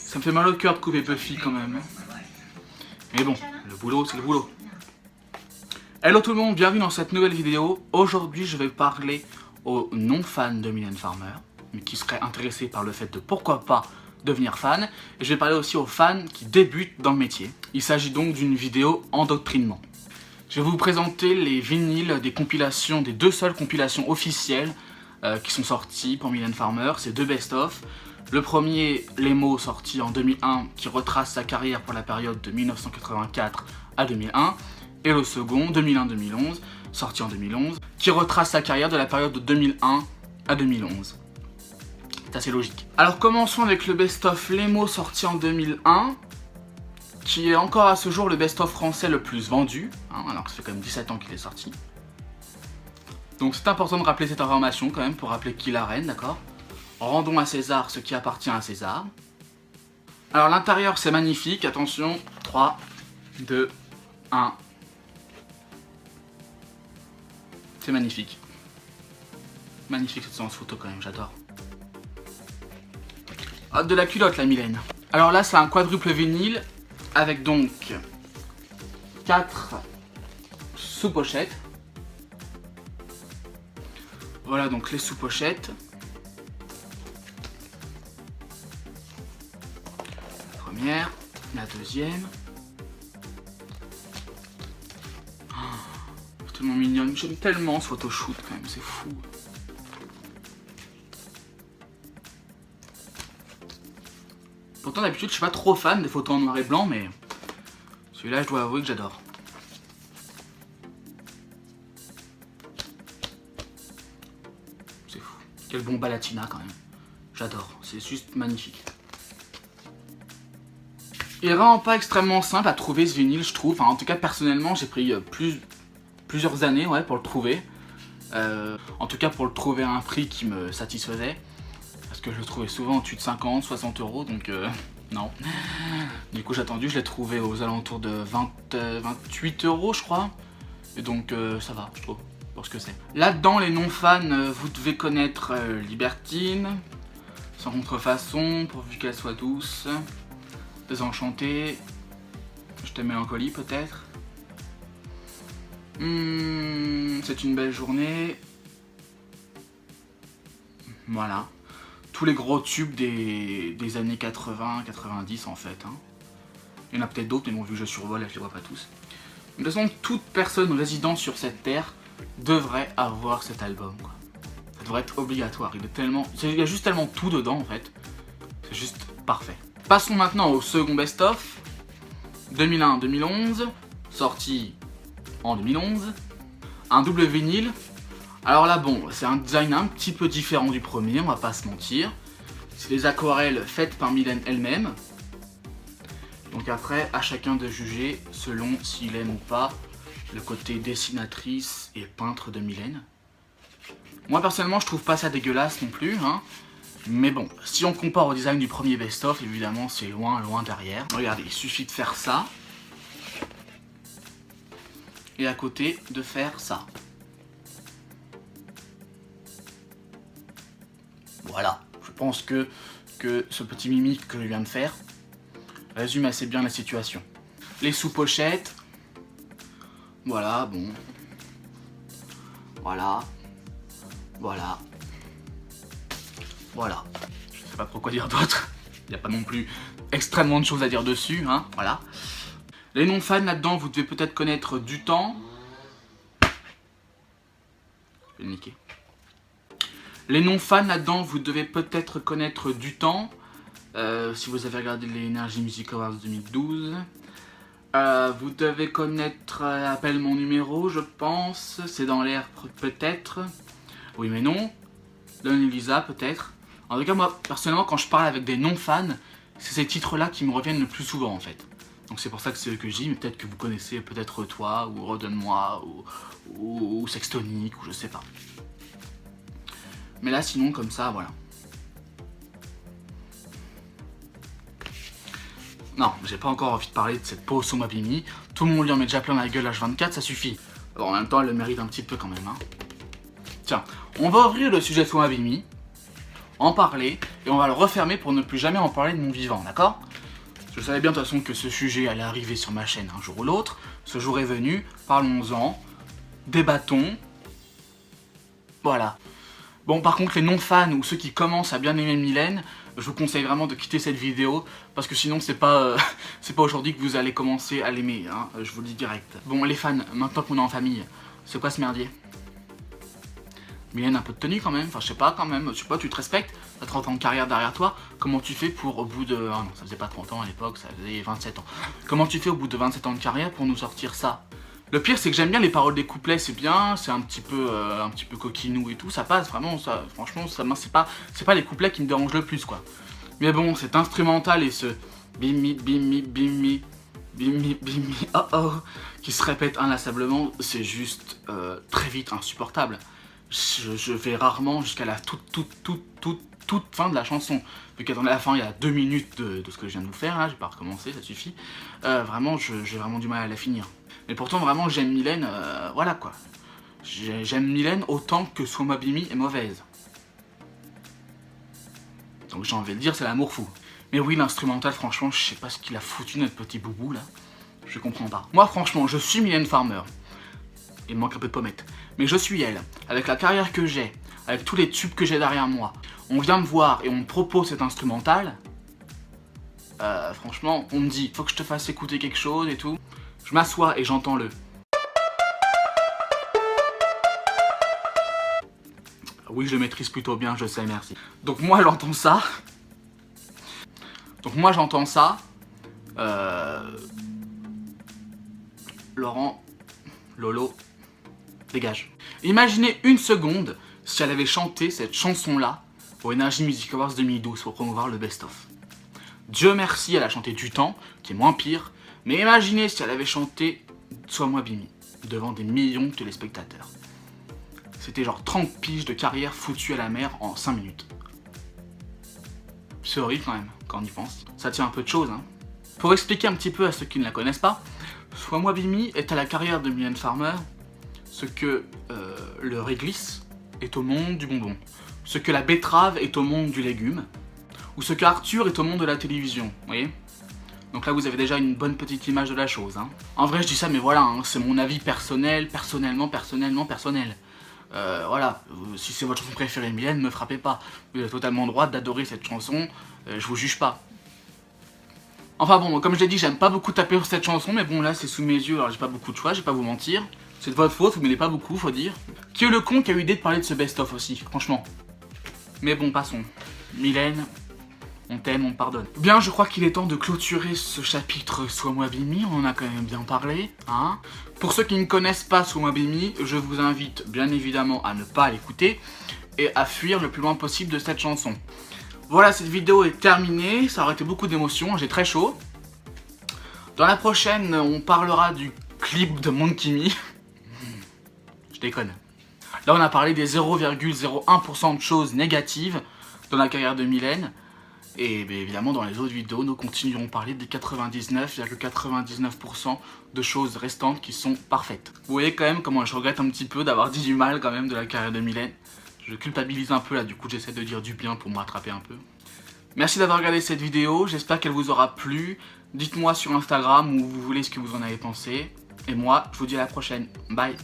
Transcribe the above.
Ça me fait mal au cœur de couper Buffy quand même. Mais bon, le boulot c'est le boulot. Hello tout le monde, bienvenue dans cette nouvelle vidéo. Aujourd'hui je vais parler aux non-fans de Mylène Farmer, mais qui seraient intéressés par le fait de pourquoi pas devenir fan. Et je vais parler aussi aux fans qui débutent dans le métier. Il s'agit donc d'une vidéo endoctrinement. Je vais vous présenter les vinyles des compilations, des deux seules compilations officielles qui sont sorties pour Mylène Farmer. C'est deux best-of. Le premier, Les mots, sorti en 2001, qui retrace sa carrière pour la période de 1984 à 2001. Et le second, 2001-2011, sorti en 2011, qui retrace sa carrière de la période de 2001 à 2011. C'est assez logique. Alors commençons avec le best-of Les mots, sorti en 2001, qui est encore à ce jour le best-of français le plus vendu, hein, alors que ça fait quand même 17 ans qu'il est sorti. Donc c'est important de rappeler cette information quand même, pour rappeler qui la reine, d'accord ? Rendons à César ce qui appartient à César. Alors l'intérieur c'est magnifique, attention, 3, 2, 1. C'est magnifique. Magnifique cette séance photo quand même, j'adore. Ah, de la culotte la Mylène. Alors là c'est un quadruple vinyle, avec donc 4 sous-pochettes. Voilà donc les sous-pochettes. Première, la deuxième. Oh, c'est tellement mignonne, j'aime tellement ce photoshoot quand même, c'est fou. Pourtant d'habitude je suis pas trop fan des photos en noir et blanc, mais celui-là je dois avouer que j'adore. C'est fou, quel bon balatina quand même, j'adore, c'est juste magnifique. Il est vraiment pas extrêmement simple à trouver ce vinyle, je trouve. Enfin, en tout cas, personnellement, j'ai pris plusieurs années pour le trouver. En tout cas, pour le trouver à un prix qui me satisfaisait. Parce que je le trouvais souvent au-dessus de 50, 60 euros, donc non. Du coup, j'ai attendu, je l'ai trouvé aux alentours de 28 euros, je crois. Et donc, ça va, je trouve, pour ce que c'est. Là-dedans, les non-fans, vous devez connaître Libertine, Sans contrefaçon, pourvu qu'elle soit douce. Désenchanté, Je t'aime mélancolie peut-être. C'est une belle journée. Voilà. Tous les gros tubes des années 80-90 en fait. Hein. Il y en a peut-être d'autres, mais bon, vu que je survole, je les vois pas tous. De toute façon, toute personne résidant sur cette terre devrait avoir cet album, quoi. Ça devrait être obligatoire. Il y a juste tellement tout dedans en fait. C'est juste parfait. Passons maintenant au second best-of, 2001-2011, sorti en 2011, un double vinyle. Alors là bon, c'est un design un petit peu différent du premier, on va pas se mentir. C'est des aquarelles faites par Mylène elle-même. Donc après, à chacun de juger selon s'il aime ou pas le côté dessinatrice et peintre de Mylène. Moi personnellement je trouve pas ça dégueulasse non plus, hein. Mais bon, si on compare au design du premier best-of, évidemment c'est loin derrière. Regardez, il suffit de faire ça. Et à côté, de faire ça. Voilà, je pense que ce petit mimique que je viens de faire résume assez bien la situation. Les sous-pochettes. Voilà, bon. Voilà. Voilà. Voilà, je sais pas trop quoi dire d'autre. Il n'y a pas non plus extrêmement de choses à dire dessus, hein, voilà. Les non-fans là-dedans, vous devez peut-être connaître Du Temps. Je vais le niquer. Les non-fans là-dedans, vous devez peut-être connaître Du Temps. Si vous avez regardé les Energy Music Awards 2012. Vous devez connaître Appelle mon numéro, je pense. C'est dans l'air peut-être. Oui mais non. Don Elisa peut-être. En tout cas, moi, personnellement, quand je parle avec des non-fans, c'est ces titres-là qui me reviennent le plus souvent, en fait. Donc c'est pour ça que c'est eux que je dis, mais peut-être que vous connaissez peut-être Toi, ou Redonne-moi, ou Sextonique, ou je sais pas. Mais là, sinon, comme ça, voilà. Non, j'ai pas encore envie de parler de cette peau Somabimi. Tout le monde lui en met déjà plein la gueule H24, ça suffit. Alors, en même temps, elle le mérite un petit peu quand même, hein. Tiens, on va ouvrir le sujet Somabimi. en parler et on va le refermer pour ne plus jamais en parler de mon vivant, d'accord? Je savais bien de toute façon que ce sujet allait arriver sur ma chaîne un jour ou l'autre. Ce jour est venu, parlons-en, débattons, voilà. Bon, par contre, les non-fans ou ceux qui commencent à bien aimer Mylène, je vous conseille vraiment de quitter cette vidéo parce que sinon c'est pas aujourd'hui que vous allez commencer à l'aimer, hein, je vous le dis direct. Bon, les fans, maintenant qu'on est en famille, c'est quoi ce merdier? Mylène, un peu de tenue quand même, enfin je sais pas quand même, je sais pas, tu te respectes, t'as 30 ans de carrière derrière toi, comment tu fais pour au bout de... Ah non, ça faisait pas 30 ans à l'époque, ça faisait 27 ans. Comment tu fais au bout de 27 ans de carrière pour nous sortir ça? Le pire c'est que j'aime bien les paroles des couplets, c'est bien, c'est un petit peu coquinou et tout, ça passe vraiment, ça, franchement, ça, c'est pas les couplets qui me dérangent le plus quoi. Mais bon, cet instrumental et ce bimi bimi bimi bimi bimi oh oh qui se répète inlassablement, c'est juste très vite insupportable. Je vais rarement jusqu'à la toute fin de la chanson. Vu qu'à la fin il y a 2 minutes de ce que je viens de vous faire, là, je vais pas recommencer, ça suffit. Vraiment, j'ai vraiment du mal à la finir. Mais pourtant vraiment j'aime Mylène, voilà quoi. J'aime Mylène autant que Sois-moi Bimi est mauvaise. Donc j'ai envie de dire c'est l'amour fou. Mais oui, l'instrumental, franchement, je sais pas ce qu'il a foutu notre petit boubou là. Je comprends pas. Moi franchement, je suis Mylène Farmer. Il me manque un peu de pommette. Mais je suis elle, avec la carrière que j'ai, avec tous les tubes que j'ai derrière moi. On vient me voir et on me propose cet instrumental. Franchement, on me dit, faut que je te fasse écouter quelque chose et tout. Je m'assois et j'entends le... Oui, je le maîtrise plutôt bien, je sais, merci. Donc moi, j'entends ça. Laurent, Lolo, dégage. Imaginez une seconde si elle avait chanté cette chanson-là au Energy Music Awards 2012 pour promouvoir le best-of. Dieu merci, elle a chanté Du Temps, qui est moins pire, mais imaginez si elle avait chanté Sois-moi Bimi, devant des millions de téléspectateurs. C'était genre 30 piges de carrière foutues à la mer en 5 minutes. C'est horrible quand même, quand on y pense. Ça tient un peu de choses, hein. Pour expliquer un petit peu à ceux qui ne la connaissent pas, Sois-moi Bimi est à la carrière de Mylène Farmer ce que le réglisse est au monde du bonbon, ce que la betterave est au monde du légume, ou ce qu'Arthur est au monde de la télévision, vous voyez? Donc là vous avez déjà une bonne petite image de la chose, hein. En vrai je dis ça mais voilà, hein, c'est mon avis personnel, personnel. Voilà, si c'est votre chanson préférée Mylène, ne me frappez pas. Vous avez totalement le droit d'adorer cette chanson, je vous juge pas. Enfin bon, comme je l'ai dit, j'aime pas beaucoup taper sur cette chanson, mais bon là c'est sous mes yeux, alors j'ai pas beaucoup de choix, je vais pas vous mentir. C'est de votre faute, vous m'aimez pas beaucoup, faut dire. Qui est le con qui a eu l'idée de parler de ce best-of aussi, franchement. Mais bon, passons. Mylène, on t'aime, on te pardonne. Bien, je crois qu'il est temps de clôturer ce chapitre Sois-moi Bimi, on en a quand même bien parlé, hein. Pour ceux qui ne connaissent pas Sois-moi Bimi, je vous invite bien évidemment à ne pas l'écouter et à fuir le plus loin possible de cette chanson. Voilà, cette vidéo est terminée, ça aurait été beaucoup d'émotions, j'ai très chaud. Dans la prochaine, on parlera du clip de Monkey Me. Je déconne. Là, on a parlé des 0,01% de choses négatives dans la carrière de Mylène. Et bien évidemment, dans les autres vidéos, nous continuerons à parler des 99,99% de choses restantes qui sont parfaites. Vous voyez quand même comment je regrette un petit peu d'avoir dit du mal quand même de la carrière de Mylène. Je culpabilise un peu là, du coup j'essaie de dire du bien pour me rattraper un peu. Merci d'avoir regardé cette vidéo, j'espère qu'elle vous aura plu. Dites-moi sur Instagram où vous voulez ce que vous en avez pensé. Et moi, je vous dis à la prochaine. Bye.